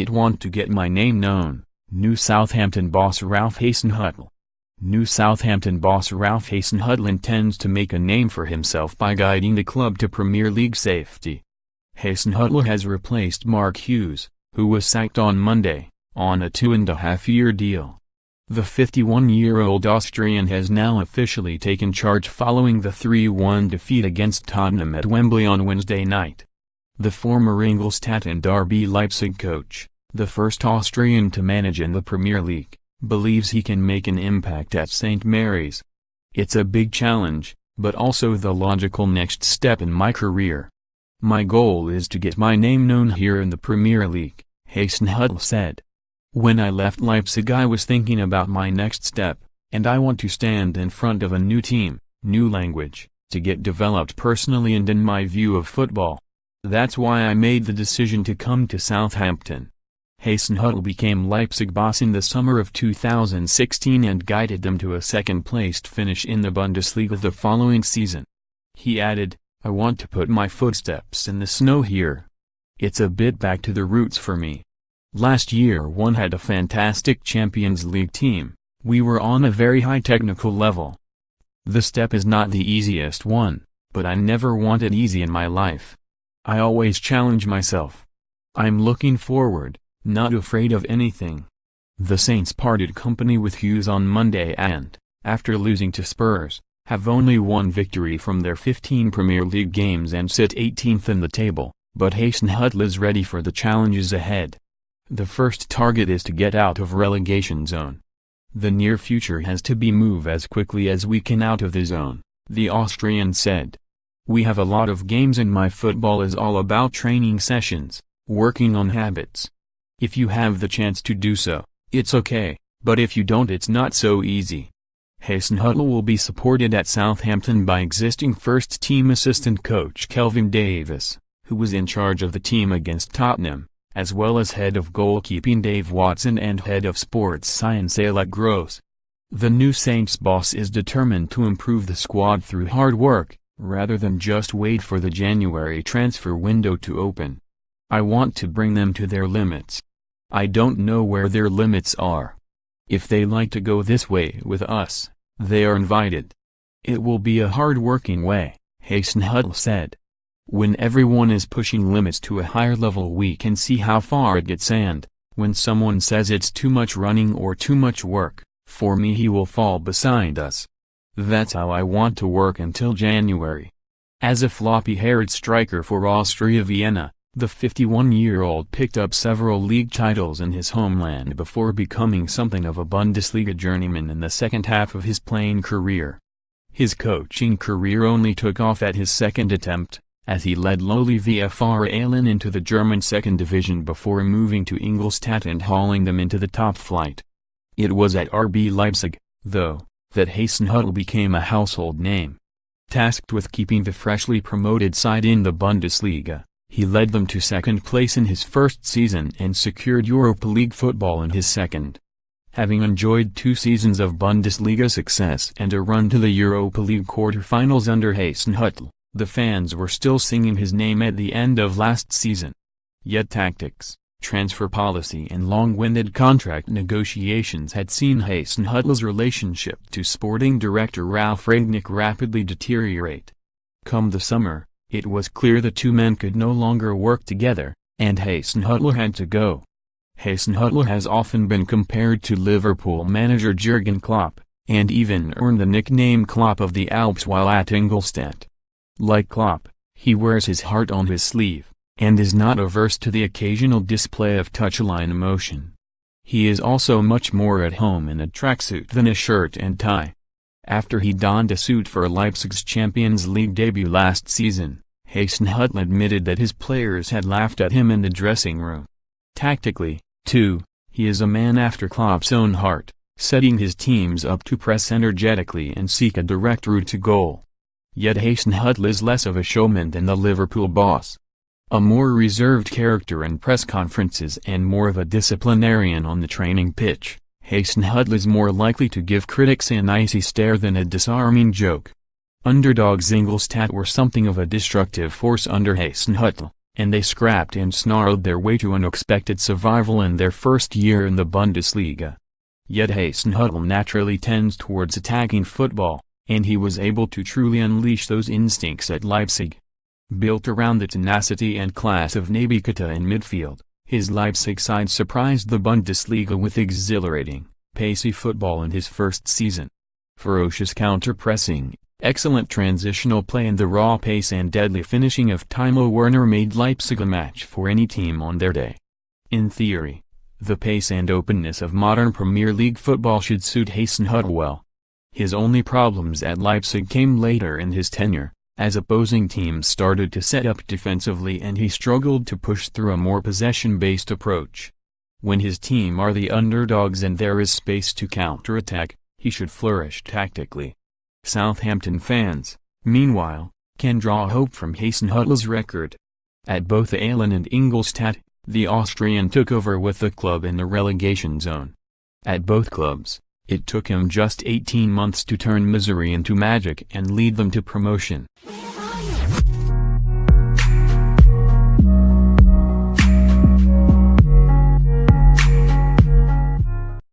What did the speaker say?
It want to get my name known, new Southampton boss Ralph Hasenhuttl. New Southampton boss Ralph Hasenhuttl intends to make a name for himself by guiding the club to Premier League safety. Hasenhuttl has replaced Mark Hughes, who was sacked on Monday, on a 2.5-year deal. The 51-year-old Austrian has now officially taken charge following the 3-1 defeat against Tottenham at Wembley on Wednesday night. The former Ingolstadt and RB Leipzig coach, the first Austrian to manage in the Premier League, believes he can make an impact at St. Mary's. It's a big challenge, but also the logical next step in my career. My goal is to get my name known here in the Premier League, Hasenhuttl said. When I left Leipzig I was thinking about my next step, and I want to stand in front of a new team, new language, to get developed personally and in my view of football. That's why I made the decision to come to Southampton. Hasenhuttl became Leipzig boss in the summer of 2016 and guided them to a second-placed finish in the Bundesliga the following season. He added, "I want to put my footsteps in the snow here. It's a bit back to the roots for me. Last year one had a fantastic Champions League team, we were on a very high technical level. The step is not the easiest one, but I never want it easy in my life. I always challenge myself. I'm looking forward, not afraid of anything." The Saints parted company with Hughes on Monday and, after losing to Spurs, have only one victory from their 15 Premier League games and sit 18th in the table, but Hasenhuttl is ready for the challenges ahead. The first target is to get out of relegation zone. The near future has to be move as quickly as we can out of the zone, the Austrian said. "We have a lot of games and my football is all about training sessions, working on habits. If you have the chance to do so, it's okay, but if you don't it's not so easy." Hasenhuttl will be supported at Southampton by existing first-team assistant coach Kelvin Davis, who was in charge of the team against Tottenham, as well as head of goalkeeping Dave Watson and head of sports science Alec Gross. The new Saints boss is determined to improve the squad through hard work, rather than just wait for the January transfer window to open. "I want to bring them to their limits. I don't know where their limits are. If they like to go this way with us, they are invited. It will be a hard-working way," Hasenhuttl said. "When everyone is pushing limits to a higher level we can see how far it gets and, when someone says it's too much running or too much work, for me he will fall beside us. That's how I want to work until January." As a floppy-haired striker for Austria Vienna, the 51-year-old picked up several league titles in his homeland before becoming something of a Bundesliga journeyman in the second half of his playing career. His coaching career only took off at his second attempt, as he led lowly VfR Aalen into the German second division before moving to Ingolstadt and hauling them into the top flight. It was at RB Leipzig, though, that Hasenhuttl became a household name. Tasked with keeping the freshly promoted side in the Bundesliga, he led them to second place in his first season and secured Europa League football in his second. Having enjoyed 2 seasons of Bundesliga success and a run to the Europa League quarter-finals under Hasenhuttl, the fans were still singing his name at the end of last season. Yet tactics, transfer policy and long-winded contract negotiations had seen Hasenhuttl's relationship to sporting director Ralph Rangnick rapidly deteriorate. Come the summer, it was clear the two men could no longer work together, and Hasenhuttl had to go. Hasenhuttl has often been compared to Liverpool manager Jurgen Klopp, and even earned the nickname Klopp of the Alps while at Ingolstadt. Like Klopp, he wears his heart on his sleeve, and is not averse to the occasional display of touchline emotion. He is also much more at home in a tracksuit than a shirt and tie. After he donned a suit for Leipzig's Champions League debut last season, Hasenhuttl admitted that his players had laughed at him in the dressing room. Tactically, too, he is a man after Klopp's own heart, setting his teams up to press energetically and seek a direct route to goal. Yet Hasenhuttl is less of a showman than the Liverpool boss. A more reserved character in press conferences and more of a disciplinarian on the training pitch, Hasenhuttl is more likely to give critics an icy stare than a disarming joke. Underdogs Ingolstadt were something of a destructive force under Hasenhuttl, and they scrapped and snarled their way to unexpected survival in their first year in the Bundesliga. Yet Hasenhuttl naturally tends towards attacking football, and he was able to truly unleash those instincts at Leipzig. Built around the tenacity and class of Naby Keita in midfield, his Leipzig side surprised the Bundesliga with exhilarating, pacey football in his first season. Ferocious counter-pressing, excellent transitional play and the raw pace and deadly finishing of Timo Werner made Leipzig a match for any team on their day. In theory, the pace and openness of modern Premier League football should suit Hasenhuttl well. His only problems at Leipzig came later in his tenure, as opposing teams started to set up defensively and he struggled to push through a more possession-based approach. When his team are the underdogs and there is space to counterattack, he should flourish tactically. Southampton fans, meanwhile, can draw hope from Hasenhuttl's record. At both Aalen and Ingolstadt, the Austrian took over with the club in the relegation zone. At both clubs, it took him just 18 months to turn misery into magic and lead them to promotion.